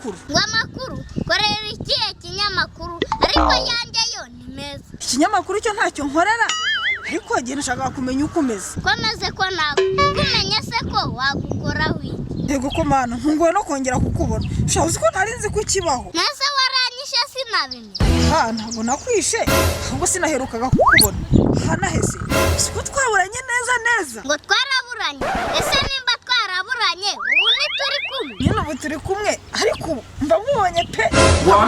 makuru ngo amakuru korera ikihe kinyamakuru ariko yanjye yo ni meza ikinyamakuru cyo ntacyo nkorera ariko ngiye nshaka kumenya uko umeze komeze ko nakumenye se ko wagukora wi yego ko mana ntungoye no kongera kukubona shabuze ko narinzi kukibaho nase waranyishe sinabimye ntabwo nakwishe ahubwo sinaherukaga kukubona hanahese siko twaburanye neza ngo twaraburanye ese nimba twaraburanye ubu ni turi kumwe nyine ubu turi kumwe ariko mba mubonye pe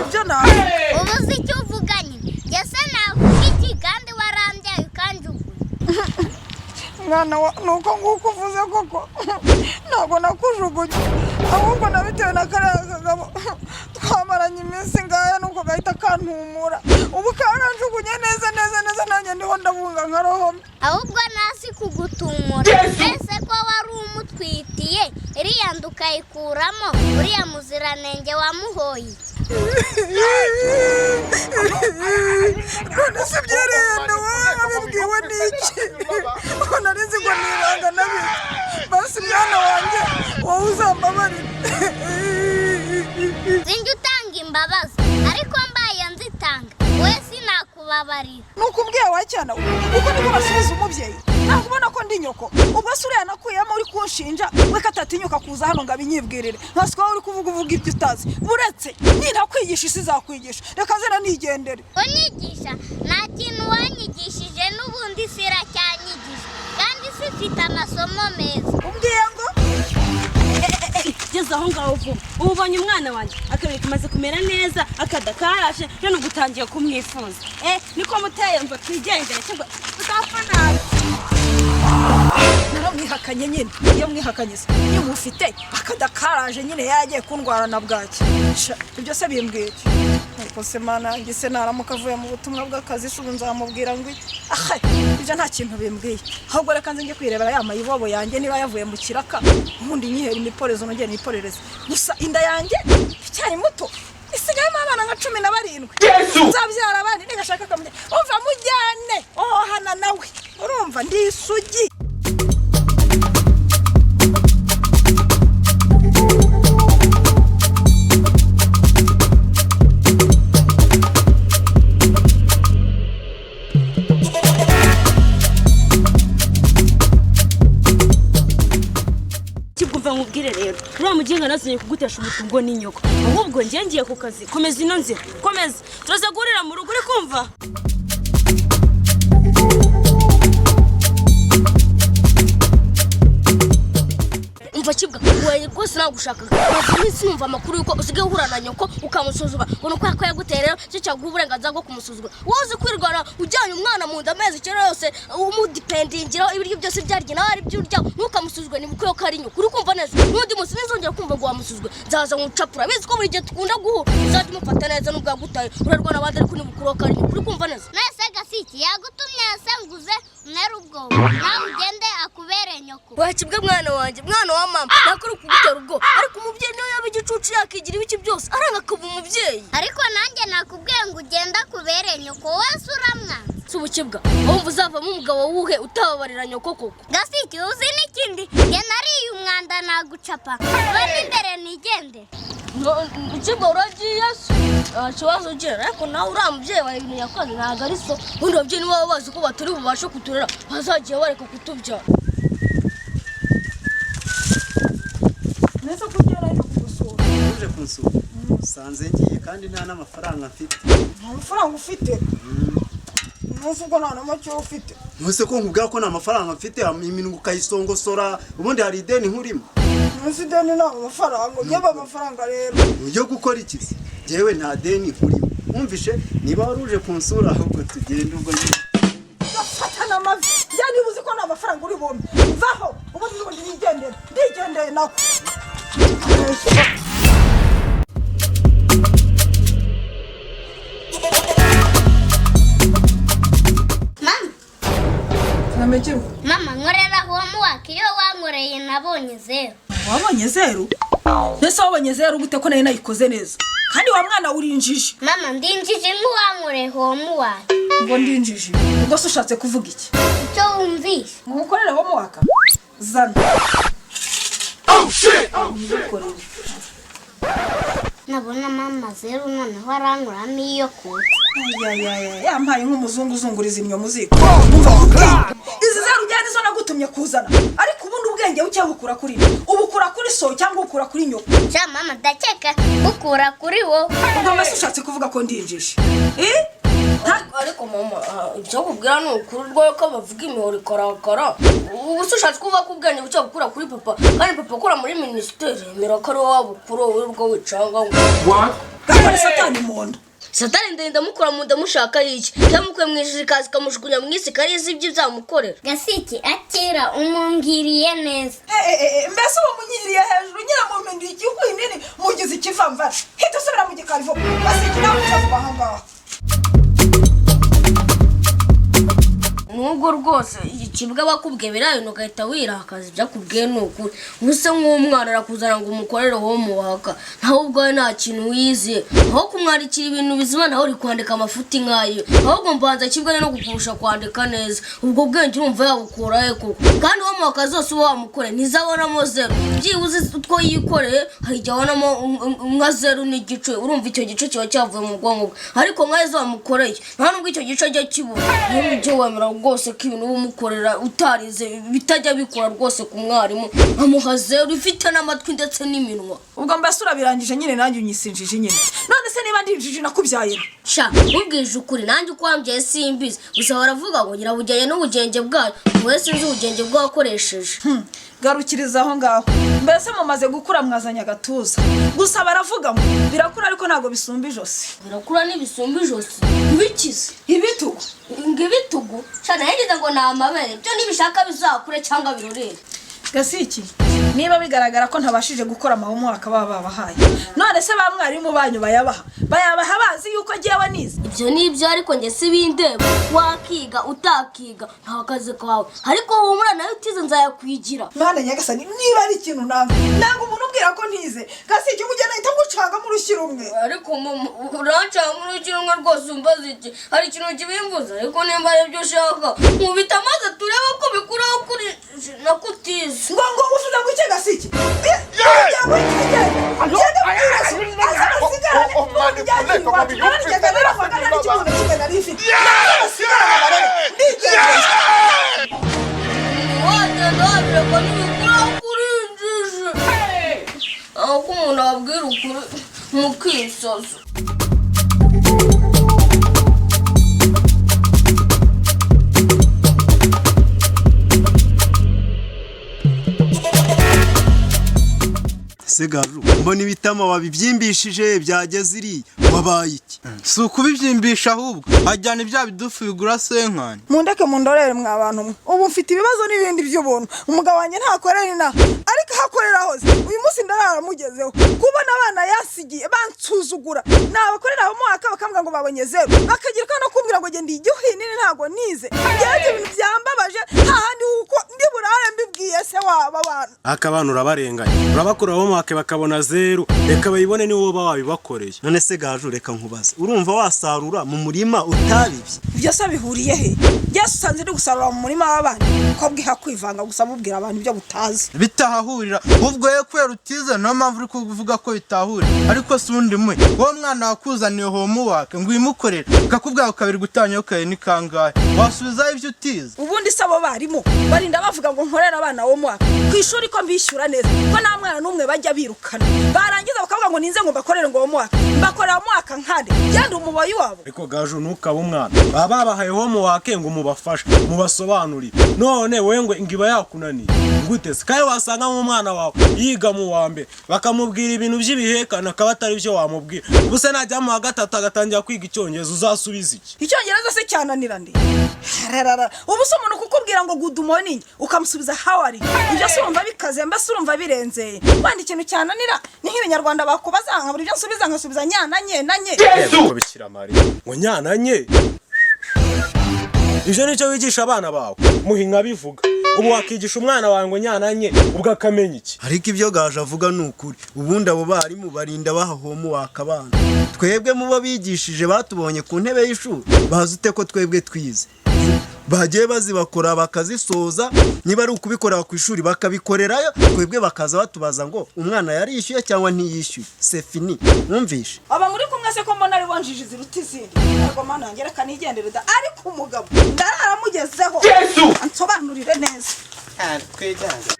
ibyo nawe ubu si icyo uvuganye ese navuga iki kandi warambyaye ukanjuguye mwana nuko nguko uvuze koko ntabwo nakujugunye ahubwo nabitewe na kariya kagabo twamaranye iminsi ngaya nuko gahita kantumura ubu karanjugunye neza nanjye ndiho ndabunga nka rohome ahubwo nasi kugutumura ese ko wari umutwitiye iriya ndukayikuramo uriya muziranenge wamuhoye none se byarenda wabibwiwe n'iki narizi ngo nibanga nabiri basi mwana wanjye wowe uzambabarira sinjye utanga imbabazi ariko mbaye nzitanga we sinakubabarira nukubwiye wacyana uko niko basubiza umubyeyi ntabwo ubona ko ndi nyoko ubwo se uriya nakuyemo uri kunshinja we katatinyuka kuza hano ngo abinyibwirire nkasi ko uri kuvuga ibyo utazi buretse nintakwigisha isi izakwigisha reka zena nigendere unyigisha nta kintu wanyigishije n'ubundi isi iracyanyigisha kandi isi ifite amasomo meza umbwiye ngo geze aho ngaho vuba ubonye umwana wanjye akabiri kamaze kumera neza akadakarashe none ugutangiye kumwifuza niko muteye ngo twigendere cyangwa utapfa nabi naramwihakanye nyine iyo mwihakanye se iyo mufite akadakaraje nyine yagiye kundwara na bwaki ibyo se bimbwiye ariko se mana ngi se naramuka avuye mu butumwa bw'akazi shubu nzamubwira ngo ibyo nta kintu bimbwiye ahubwo reka nze njye kwirebera ya mayibobo yanjye niba yavuye mu kiraka ubundi nyihera imiporezo nongera niporereze gusa inda yanjye icyari muto isigayemo abana nka 17 nzabyara abandi nigashaka kamye umva mujyane hana nawe urumva ndi isugi nkubwire rero uriya mugenga nazanye kugutesha umutungo n'inyoko ahubwo ngiye ku kazi komeza ino nzira komeza turaza guhurira mu rugo uri kumva umva kibwa wewe rwose nagushaka iminsi numva amakuru yuko usigaye uhura na nyoko ukamusuzugura ngo nuko yakugutera rero cyo cyaguha uburenganzira bwo kumusuzugura wowe kwirwara ujyanye umwana mu nda amezi cyera yose umudipendingira ibiryo byose byarye nawe ari byo urya ntukamusuzugure ni buko yo ari nyoko uri kumva neza n'undi munsi nizongera kumva ngo wamusuzugura nzaza nkucapura bizi ko buri gihe tukunda guhura uzajya umufata neza n'ubwo yagutaye urarwana abandi ariko ni buko yo ari nyoko uri kumva neza nese Gasiki yagutumye yasenguze umwere ubwoba nawe ugende akubere nyoko wakibwe mwana wanjye mwana wa mama nakuri kugutera ubwo ariko umubyeyi niyo yaba igicucu yakigira ibiki byose aranga kuba umubyeyi ariko nanjye nakubwiye ngo ugenda kubere nyoko wese uramwanza subukibwa wumva uzavamo umugabo wuhe utababarira nyoko koko Gasiki uzi n'ikindi nge nariye umwanda nagucapa bari imbere nigende ukibwa uragiye kibazo ugira ariko nawe uriya mubyeyi wawe ibintu yakoze ntabwo ari so ubundi ababyeyi nibo baba bazi ko batari bubashe kuturera bazagiye bareka kutubyara neza kugera ino kugusura uje kunsura sanze ngiye kandi nta n'amafaranga mfite nta mafaranga ufite nuvuga nta n'amacyo ufite ntuse ko nkubwira ko nta mafaranga mfite iminwa ukayisongosora ubundi hari ideni nkurimo ntuzi ideni nta mafaranga ugeba amafaranga rero yo gukora iki se jewe nta deni nkurimo wumvishe niba wari uje kunsura ahubwo tugende ubwo nyine gafatana amavi njyane uzi ko nta mafaranga uri bombe vaho ubundi ndigendere nako Mama nkorera homework iyo wankoreye nabonye 0 wabonye 0 nese wabonye 0 gute ko nayo nayikoze neza kandi wa mwana urinjije mama ndinjije nk'uwankoreye homework ngo ndinjije ubwo se ushatse kuvuga iki icyo wumvishe ngukorere homework zana oh shit nabona mama zeru noneho arankuramo iyo kuza. Yampaye nk'umuzungu uzunguriza imyomo ziko. Izi zeru byari zo nagutumye kuzana. Ariko ubundi ubwenge bucye bukura kuri ubukura kuri so cyangwa ukura kuri nyoko. Ja mama ndakeka ukura kuri wo. Ubwo mbese ushatse kuvuga ko ndinjije. ariko mama ibyo kubwira ni ukuri rwo ko bavuga imihoro ikarakara. Ubu se ushatse kuvuga ko ubwenge bucye bukura kuri papa kandi papa akora muri minisiteri yemera ko ari wowe bukuru wowe ubwo wicanga ngo Gakora satani mondo. Satani ndenda mukura mu nda mushaka iki cyamukwe mwijiri kazi kamushukunya mwisi karizi ibyo byamukorera. Gasiki akira umungiriye neza. Mbese uwo munyiriye hejuru nyira mu mpindu igihugu mugize ikivamva. Hita usubira mu gikarivo. Gasiki nawe ucavuga aha ngaha. Nubwo rwose ikibwa bakubwiye birayo ugahita wirakaza byakubwiye nukuri ubuse nk'umwana arakuzana ngo umukorere wo muwaka naho ubwo nta kintu wize aho kumwarikira ibintu bizima naho uri kwandika amafuti nkayo ahubwo mbanza kibwa no gukurusha kwandika neza ubwo bwenge urumva yabukura eko kandi wo muwaka zose uba wamukore ntizabonamo zero byibuze utwo yikoreye hajya wanamo nka zero n'igice urumva icyo gice kiba cyavuye mu bwonko bwe ariko mwazo wamukoreye nta nubwo icyo gice ajya kibura n'ibyo wemera rwose ko ibintu umukorera utarize bitajya bikora rwose ku mwarimu amuhaze urifite n'amatwi ndetse n'iminwa ubwo mbese urabirangije nyine nanjye unyisinjije nyine none se niba ndinjije nakubyaye sha ubwije ukuri nanjye ukwambye simbizi gusa baravuga ngo nyirabugenge n'ubugenge bwayo wese nzi ubugenge bwakoresheje garukiriza aho ngaho mbese mumaze gukura mwazanya agatuza gusa baravuga ngo birakura ariko ntago bisumba ijosi birakura n'ibisumba ijosi bikize ibitugu ngibitugu cyane yagize ngo ni amabere byo nibishaka bizakure cyangwa birorere Gasiki niba bigaragara ko ntabashije gukora amahomwaka babahaye none se ba mwarimu banyu bayabaha bazi yuko agiye nize ibyo nibyo ariko nge sibindeba wakiga utakiga nta kazi kawe ariko uwo mwana nawe utize nzayakwigira mwana nyagasani niba ari ikintu ntabwo umuntu ubwira ko ntize Gasiki umugena ahita ngucanga mu rushyira umwe ariko urancanga mu rushyira umwe rwose umbaza iki hari ikintu kibimbuza ariko nimba ari byo ushaka mubita maze turebe ko bikuraho kuri nakutize ngo ufuza guke Gasiki aho umuntu ababwira ukuri mukisoza Se Gaju mbona ibitama wabibyimbishije byageze iri wabaye iki si ukubibyimbisha ahubwo ajyana ibya bidufu bigura senkani mundeke mundorere mwa bantu ubu mfite ibibazo n'ibindi by'ubuntu umugabo wanjye ntakorera inaha ariko hakorera hose uyu munsi ndaramugezeho kubona abana yasigiye bansuzugura nabakorera mu mwaka bakambwa ngo babonye zero bakagira ko no kumbwira ngo genda igihuhinini ntago nize ngewe ibintu byambabaje hahandi uko ndi burahe mbibwiye se waba abantu akabana urabarenganya urabakuraho mwake bakabona zero reka bayibone ni wowe wabibakoreye none se Gaju reka nkubaze urumva wasarura mu murima utabibye ibyo se bihuriye he byose usanze ndi gusarura mu murima w'abandi ko bwiha kwivanga gusa mubwira abantu ibyo butazi bitahahurira ubwo ye kwera utize no mpamvu uri kuvuga ko bitahurira ariko si undi mwe wowe mwana wakuzaniye homework ngo uyimukorere kakubwira ukabiri gutanya ukaye ni kangahe wasubizaho ibyo utize ubundi sabo barimo barinda bavuga ngo nkorera abana wo mwaka ku ishuri ko mbishyura neza ko nta mwana n'umwe bajya birukana barangiza bakavuga ngo ninze ngo mbakorere ngo mwaka mbakorera mwaka nkande yandi umuboyi wabo ariko Gaju ntukaba umwana baba babahaye homework ngo mubafashe mubasobanurire none wewe ngo ngiba yakunaniye gute se kayo wasanga mu mwana wawe yiga mu wa mbere bakamubwira ibintu by'ibihekana akaba atari byo wamubwira ubuse najya mu wa gatatu agatangira kwiga icyongereza uzasubiza iki icyongereza se cyananira ndi ubu se umuntu kukubwira ngo good morning ukamusubiza how are you ibyo se urumva bikaze mbese urumva birenzeye wandi ikintu cyananira ni nk'ibinyarwanda bakubaza nkabura ibyo nsubiza nkasubiza nyananye ko bikira mari ngo nyananye ivyo nicyo wigisha abana bawe muhinga bivuga ubu wakigisha umwana wawe ngo nyananye ubwo akamenya iki ariko ibyo Gaju avuga ni ukuri ubundi abo barimu barinda baha homework abana twebwe mubo bigishije batubonye ku ntebe y'ishuri bazi ute ko twebwe twize bagiye bazibakora bakazisoza niba ari ukubikorera ku ishuri bakabikorerayo twebwe bakaza batubaza ngo umwana yarishyuye cyangwa ntiyishyuye c'est fini mwumvishe aba muri kumwe se ko mbona ari bonjije ziruta izindi ntabwo mana ngera kanigendere da ariko umugabo ndaramugezeho ansobanurire neza twejyanye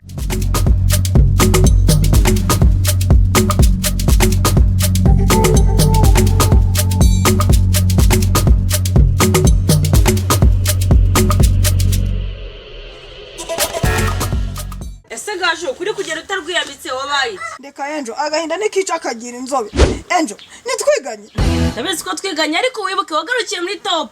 ese Gaju kuri kugera utarwiyambitse wabaye ndeka Enjo agahinda nikica akagira inzobe Enjo nitwiganye ndabizi ko twiganye ariko wibuke wagarukiye muri top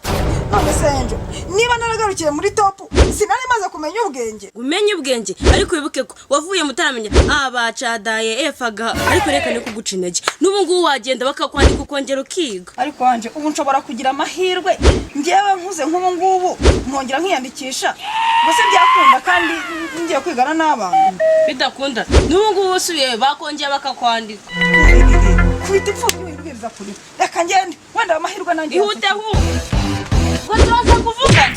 none se Enjo niba naragarukiye muri top sinari maze kumenya ubwenge umenye ubwenge ariko wibuke ko wavuye mutaramenya abacadaye efaga ariko reka ni kuguca intege n'ubu ngubu wagenda bakakwandika ukongera ukiga ariko wanje ubu nshobora kugira amahirwe ngewe nkuze nk'ubu ngubu nkongera nkiyandikisha gusa byakunda kandi ngiye kwigana n'abana bidakunda n'ubu ngubu usubiye bakongera bakakwandika kwita ipfuye ibibwiriza kuri reka ngende wenda amahirwe nanjye ihute hu ngo turaza kuvugana